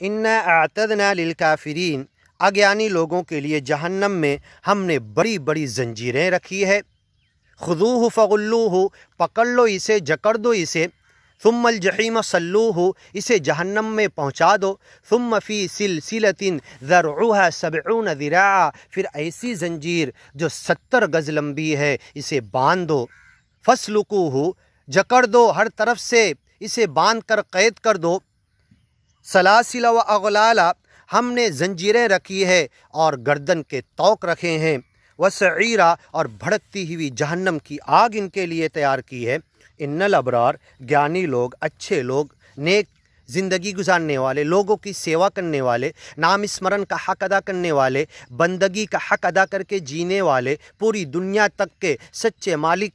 इन्ना अअतदना लिलकाफिरीन, अज्ञानी लोगों के लिए जहन्नम में हमने बड़ी बड़ी जंजीरें रखी है। खुदूहु फगुल्लूहु, पकड़ लो इसे, जकड़ दो इसे। सुम्मल जहीम सल्लूहु, इसे जहन्नम में पहुँचा दो। सुम्म फ़ी सिलसिलतिन ज़रउहा सबऊन ज़िराआ, फिर ऐसी जंजीर जो 70 गज़ लंबी है, इसे बांध दो। फस्लुकूहु, जकड़ दो, हर तरफ से इसे बांध कर कैद कर दो। सलासिल व अगलाला, हमने जंजीरें रखी है और गर्दन के तौक रखे हैं। वसईरा, और भड़कती हुई जहन्नम की आग इनके लिए तैयार की है। इन्नल अबरार, ज्ञानी लोग, अच्छे लोग, नेक ज़िंदगी गुजारने वाले, लोगों की सेवा करने वाले, नाम स्मरण का हक़ अदा करने वाले, बंदगी का हक़ अदा करके जीने वाले, पूरी दुनिया तक के सच्चे मालिक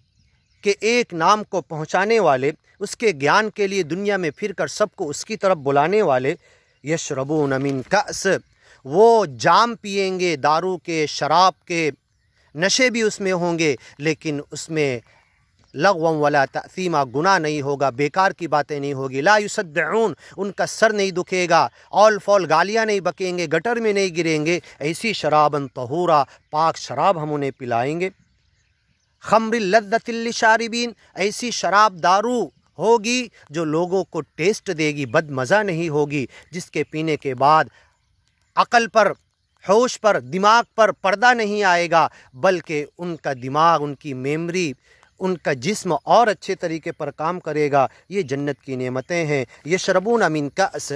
के एक नाम को पहुँचाने वाले, उसके ज्ञान के लिए दुनिया में फिर कर सबको उसकी तरफ बुलाने वाले। यशरबून मिन कअस, वो जाम पिएंगे दारू के, शराब के, नशे भी उसमें होंगे, लेकिन उसमें लगवम वला तअसीमा, गुनाह नहीं होगा, बेकार की बातें नहीं होगी। ला युसद्दऊन, उनका सर नहीं दुखेगा, औल फौल गालियाँ नहीं बकेंगे, गटर में नहीं गिरेंगे। ऐसी शराबन तहूरा, पाक शराब हम उन्हें पिलाएंगे। खम्रिल लद्दतिल लिशारिबीन, ऐसी शराब दारू होगी जो लोगों को टेस्ट देगी, बदमज़ा नहीं होगी, जिसके पीने के बाद अक़ल पर, होश पर, दिमाग पर पर्दा नहीं आएगा, बल्कि उनका दिमाग, उनकी मेमोरी, उनका जिस्म और अच्छे तरीके पर काम करेगा। ये जन्नत की नेमतें हैं। यशरबून मिन कअस,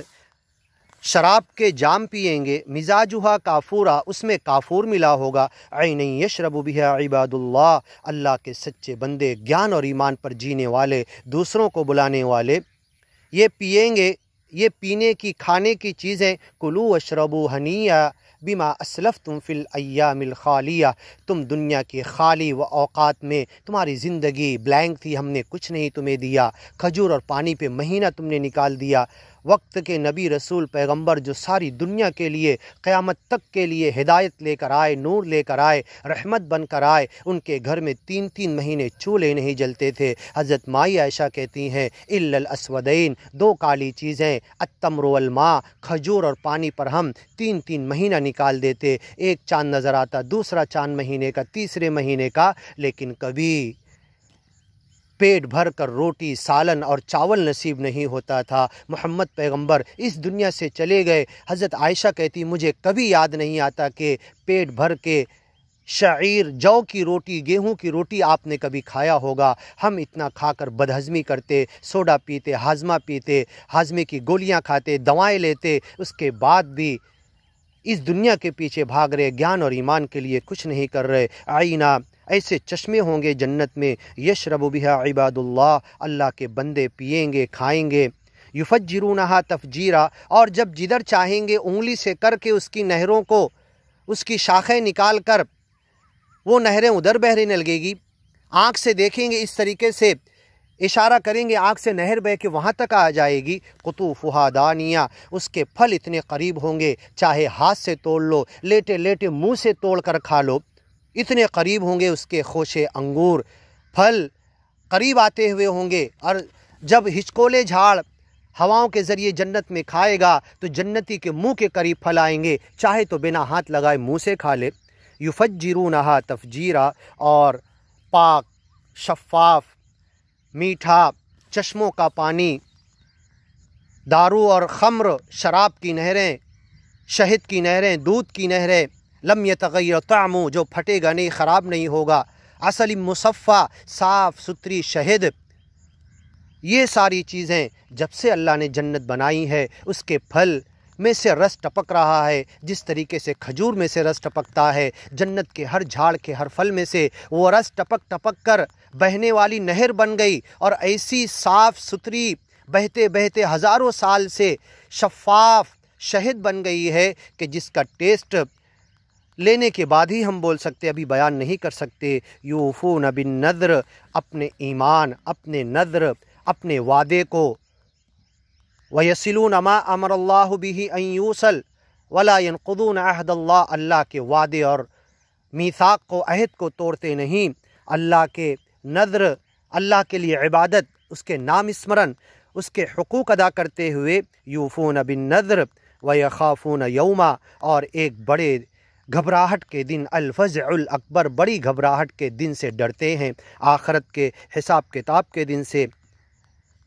शराब के जाम पिएंगे। मिजाजुहा काफूरा, उसमें काफूर मिला होगा। ऐन यशरबु बिहा इबादुल्लाह, अल्लाह के सच्चे बंदे, ज्ञान और ईमान पर जीने वाले, दूसरों को बुलाने वाले ये पिएंगे। ये पीने की, खाने की चीज़ें। कुलू वशरबू हनिया बिमा असलफ़तुम फ़िल अय्यामिल खालिया, तुम दुनिया के खाली व औक़ात में तुम्हारी ज़िंदगी ब्लैंक थी, हमने कुछ नहीं तुम्हें दिया, खजूर और पानी पे महीना तुमने निकाल दिया। वक्त के नबी रसूल पैगंबर जो सारी दुनिया के लिए, क़यामत तक के लिए हिदायत लेकर आए, नूर लेकर आए, रहमत बन कर आए, उनके घर में 3-3 महीने चूल्हे नहीं जलते थे। हज़रत माई आयशा कहती हैं इल्लल अस्वदैन, 2 काली चीज़ें, अत्तम्र वल मा, खजूर और पानी पर हम 3-3 महीना निकाल देते। एक चाँद नज़र आता, दूसरा चाँद महीने का, तीसरे महीने का, लेकिन कभी पेट भर कर रोटी, सालन और चावल नसीब नहीं होता था। मोहम्मद पैगंबर इस दुनिया से चले गए। हज़रत आयशा कहती मुझे कभी याद नहीं आता कि पेट भर के शाइर, जौ की रोटी, गेहूं की रोटी आपने कभी खाया होगा। हम इतना खाकर बदहज़मी करते, सोडा पीते, हाजमा पीते, हाजमे की गोलियां खाते, दवाएं लेते, उसके बाद भी इस दुनिया के पीछे भाग रहे, ज्ञान और ईमान के लिए कुछ नहीं कर रहे। आईना, ऐसे चश्मे होंगे जन्नत में। यशरबु बिहा इबादुल्लाह, अल्लाह के बंदे पिएंगे, खाएंगे। युफज्जिरूनहा तफजीरा, और जब जिधर चाहेंगे उंगली से करके उसकी नहरों को, उसकी शाखें निकाल कर वो नहरें उधर बहने लगेगी। आँख से देखेंगे, इस तरीके से इशारा करेंगे, आँख से नहर बह के वहाँ तक आ जाएगी। कुतूफ़ुहा दानिया, उसके फल इतने करीब होंगे, चाहे हाथ से तोड़ लो, लेटे लेटे मुँह से तोड़ कर खा लो, इतने करीब होंगे उसके खोशे अंगूर, फल करीब आते हुए होंगे। और जब हिचकोले झाड़ हवाओं के ज़रिए जन्नत में खाएगा तो जन्नती के मुंह के करीब फल आएंगे, चाहे तो बिना हाथ लगाए मुंह से खा ले। युफज्जिरूनहा तफजीरा, और पाक, शफ़ाफ़, मीठा चश्मों का पानी, दारू और ख़म्र, शराब की नहरें, शहद की नहरें, दूध की नहरें, लम यतग़य्यर तामु, जो फटेगा नहीं, ख़राब नहीं होगा। असली मुसफ़ा, साफ़ सुथरी शहद। ये सारी चीज़ें जब से अल्लाह ने जन्नत बनाई है, उसके फल में से रस टपक रहा है। जिस तरीके से खजूर में से रस टपकता है, जन्नत के हर झाड़ के हर फल में से वो रस टपक टपक कर बहने वाली नहर बन गई, और ऐसी साफ़ सुथरी बहते बहते हज़ारों साल से शफ़ाफ़ शहद बन गई है कि जिसका टेस्ट लेने के बाद ही हम बोल सकते, अभी बयान नहीं कर सकते। यूफ़ून बिन नज़्र, अपने ईमान, अपने नज़्र, अपने वादे को, वयसिलून मा अमरल्लाहु बिही अन यूसल वला यनक़ुदून अहदल्लाह, अल्लाह के वादे और मीसाक को, अहद को तोड़ते नहीं। अल्लाह के नज़्र, अल्लाह के लिए इबादत, उसके नाम स्मरण, उसके हुकूक अदा करते हुए यूफ़ून बिन नज़्र वयखाफ़ून यौमा, और एक बड़े घबराहट के दिन, अल-फ़ज़उल अकबर, बड़ी घबराहट के दिन से डरते हैं, आखरत के हिसाब किताब के दिन से।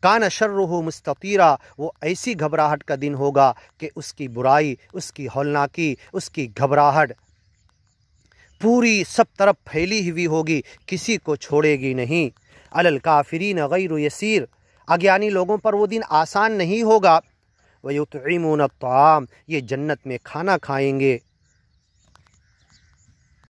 कान शर्रुहु मुस्ततीरा, वो ऐसी घबराहट का दिन होगा कि उसकी बुराई, उसकी हौलनाकी, उसकी घबराहट पूरी सब तरफ फैली हुई होगी, किसी को छोड़ेगी नहीं। अलल काफिरीन गैरु यसीर, अज्ञानी लोगों पर वो दिन आसान नहीं होगा। वयुतइमून अत्ताम, ये जन्नत में खाना खाएंगे।